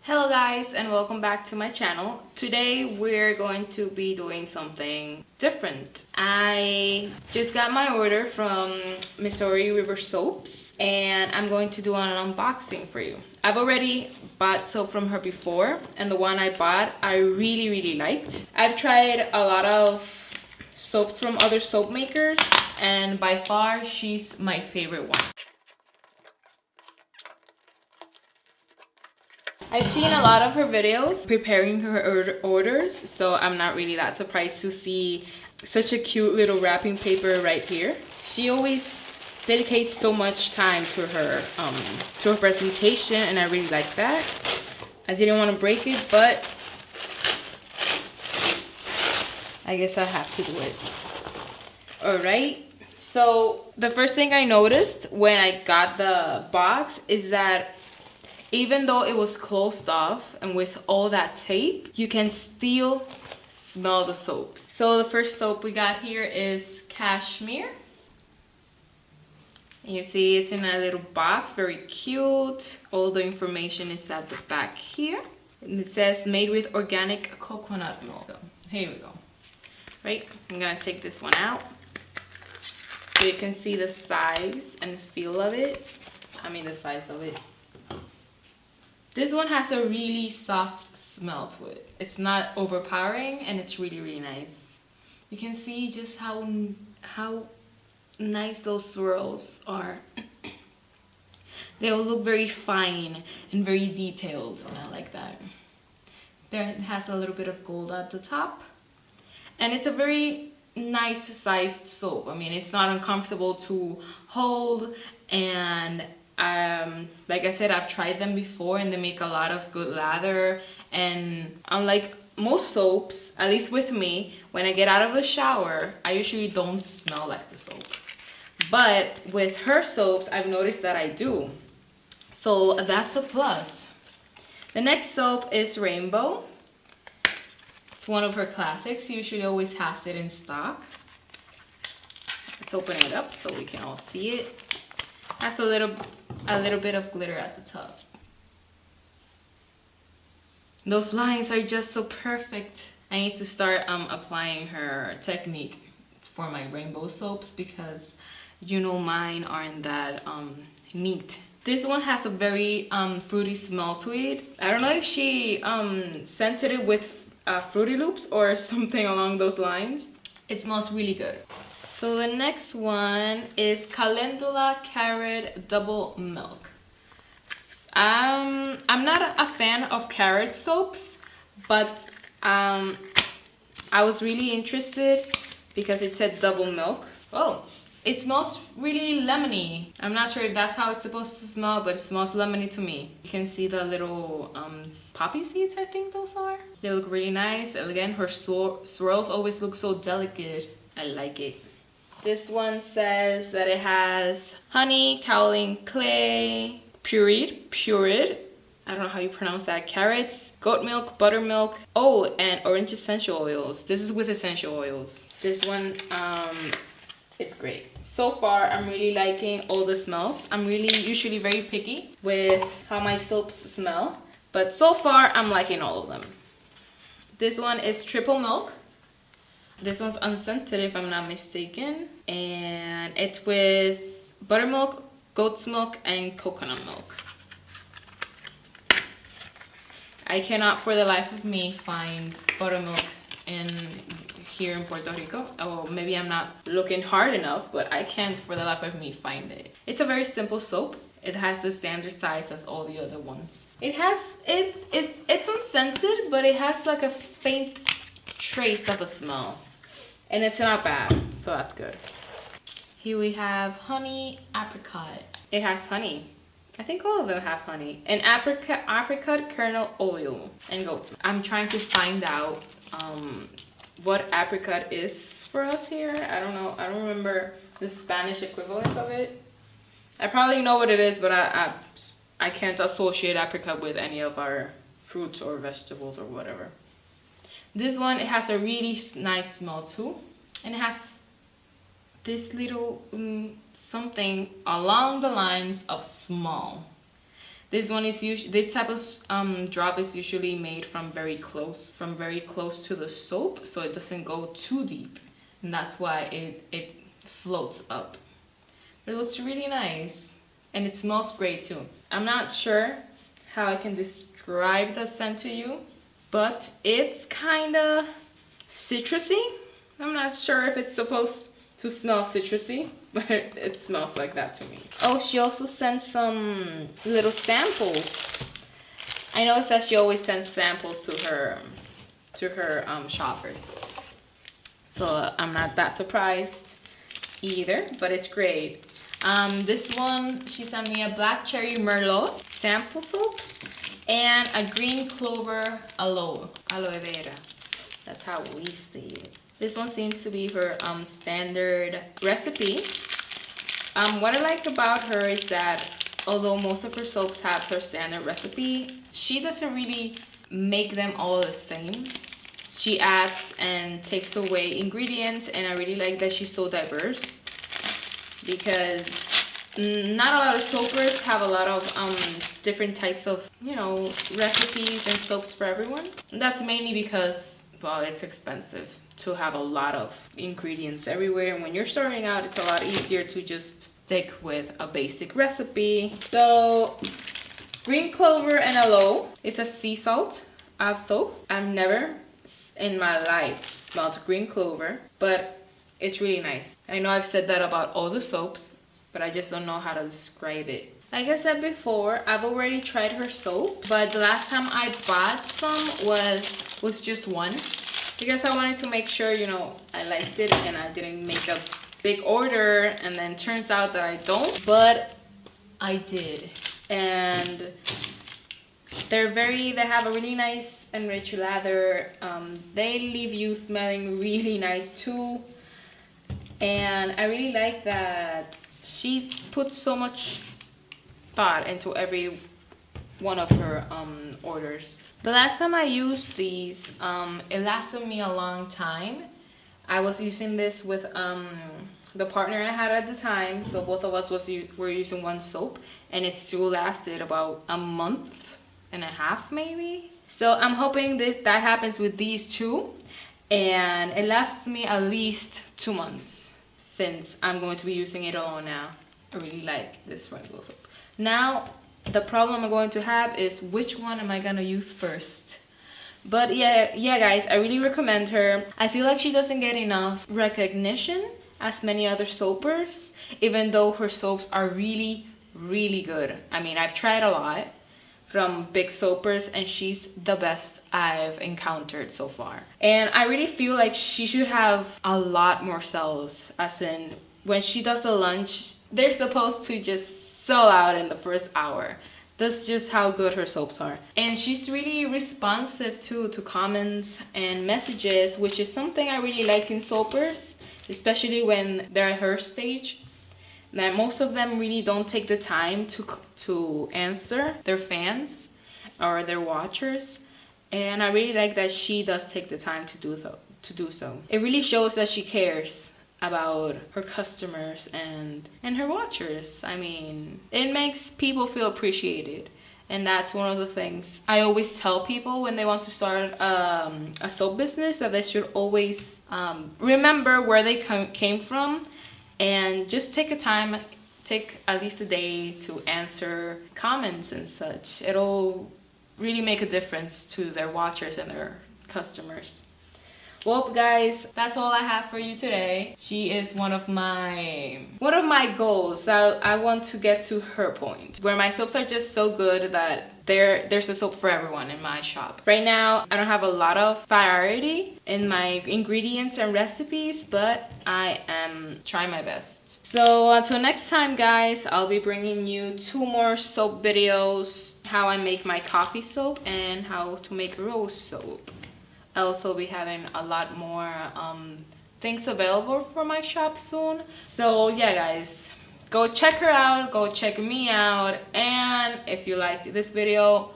Hello guys, and welcome back to my channel. Today we're going to be doing something different. I just got my order from MORIVER soaps and I'm going to do an unboxing for you. I've already bought soap from her before, and the one I bought I really liked. I've tried a lot of soaps from other soap makers, and by far she's my favorite one. I've seen a lot of her videos preparing her orders, so I'm not really that surprised to see such a cute little wrapping paper right here. She always dedicates so much time to her presentation, and I really like that. I didn't want to break it, but I guess I have to do it. Alright, so the first thing I noticed when I got the box is that even though it was closed off and with all that tape, you can still smell the soaps. So the first soap we got here is Kashmir. And you see it's in a little box, very cute. All the information is at the back here. And it says made with organic coconut milk. So here we go. Right, I'm gonna take this one out so you can see the size and feel of it. I mean the size of it. This one has a really soft smell to it. It's not overpowering, and it's really nice. You can see just how nice those swirls are. They all look very fine and very detailed, and I like that. There it has a little bit of gold at the top. And it's a very nice sized soap. I mean, it's not uncomfortable to hold, and like I said, I've tried them before and they make a lot of good lather. And unlike most soaps, at least with me, when I get out of the shower, I usually don't smell like the soap. But with her soaps, I've noticed that I do. So that's a plus. The next soap is Rainbow. It's one of her classics. She usually always has it in stock. Let's open it up so we can all see it. Has a little bit of glitter at the top. Those lines are just so perfect. I need to start applying her technique for my rainbow soaps, because you know mine aren't that neat. This one has a very fruity smell to it. I don't know if she scented it with Fruity Loops or something along those lines. It smells really good. So the next one is Calendula Carrot Double Milk. I'm not a fan of carrot soaps, but I was really interested because it said double milk. Oh, it smells really lemony. I'm not sure if that's how it's supposed to smell, but it smells lemony to me. You can see the little poppy seeds, I think those are. They look really nice. And again, her swirls always look so delicate. I like it. This one says that it has honey, kaolin clay, pureed, I don't know how you pronounce that, carrots, goat milk, buttermilk, oh, and orange essential oils. This is with essential oils. This one is great. So far, I'm really liking all the smells. I'm really usually very picky with how my soaps smell, but so far, I'm liking all of them. This one is triple milk. This one's unscented if I'm not mistaken, and it's with buttermilk, goat's milk, and coconut milk. I cannot for the life of me find buttermilk here in Puerto Rico. Oh, maybe I'm not looking hard enough, but I can't for the life of me find it. It's a very simple soap. It has the standard size as all the other ones. It's unscented, but it has like a faint trace of a smell, and it's not bad, so that's good. Here we have honey apricot. It has honey. I think all of them have honey. And apricot kernel oil and goat milk. I'm trying to find out what apricot is for us here. I don't know. I don't remember the Spanish equivalent of it. I probably know what it is, but I can't associate apricot with any of our fruits or vegetables or whatever. This one, it has a really nice smell too, and it has this little something along the lines of small. This one is usually, this type of drop is usually made from very close to the soap, so it doesn't go too deep, and that's why it floats up. But it looks really nice, and it smells great too. I'm not sure how I can describe the scent to you, but it's kind of citrusy. I'm not sure if it's supposed to smell citrusy, but it smells like that to me. Oh, she also sent some little samples. I noticed that she always sends samples to her shoppers, so I'm not that surprised either, but it's great. This one, she sent me a black cherry Merlot sample soap and a green clover aloe vera. That's how we see it. This one seems to be her standard recipe. What I like about her is that although most of her soaps have her standard recipe, she doesn't really make them all the same. She adds and takes away ingredients, and I really like that she's so diverse, because not a lot of soapers have a lot of different types of, you know, recipes and soaps for everyone. And that's mainly because, well, it's expensive to have a lot of ingredients everywhere, and when you're starting out, it's a lot easier to just stick with a basic recipe. So green clover and aloe is a sea salt soap. I've never in my life smelled green clover, but it's really nice. I know I've said that about all the soaps, but I just don't know how to describe it. Like I said before, I've already tried her soap, but the last time I bought some was just one, because I wanted to make sure, you know, I liked it and I didn't make a big order and then turns out that I don't, but I did. And they have a really nice and rich lather. They leave you smelling really nice too, and I really like that she puts so much thought into every one of her orders. The last time I used these, it lasted me a long time. I was using this with the partner I had at the time, so both of us were using one soap, and it still lasted about a month and a half maybe. So I'm hoping that happens with these two, and it lasts me at least 2 months, since I'm going to be using it alone now. I really like this Rainbow soap. Now the problem I'm going to have is which one am I gonna use first. But yeah guys, I really recommend her. I feel like she doesn't get enough recognition as many other soapers, even though her soaps are really good. I mean, I've tried a lot from big soapers, and she's the best I've encountered so far. And I really feel like she should have a lot more sales, as in when she does a lunch, they're supposed to just sell out in the first hour. That's just how good her soaps are. And she's really responsive too to comments and messages, which is something I really like in soapers, especially when they're at her stage. That most of them really don't take the time to answer their fans or their watchers, and I really like that she does take the time to do so. It really shows that she cares about her customers and her watchers. I mean, it makes people feel appreciated, and that's one of the things I always tell people when they want to start a soap business, that they should always remember where they came from, and just take at least a day to answer comments and such. It'll really make a difference to their watchers and their customers. Well guys, that's all I have for you today. She is one of my goals. I want to get to her point where my soaps are just so good that there's a soap for everyone in my shop. Right now, I don't have a lot of variety in my ingredients and recipes, but I am trying my best. So until next time guys, I'll be bringing you 2 more soap videos, how I make my coffee soap and how to make rose soap. I'll also be having a lot more things available for my shop soon. So yeah guys, go check her out, go check me out, and if you liked this video,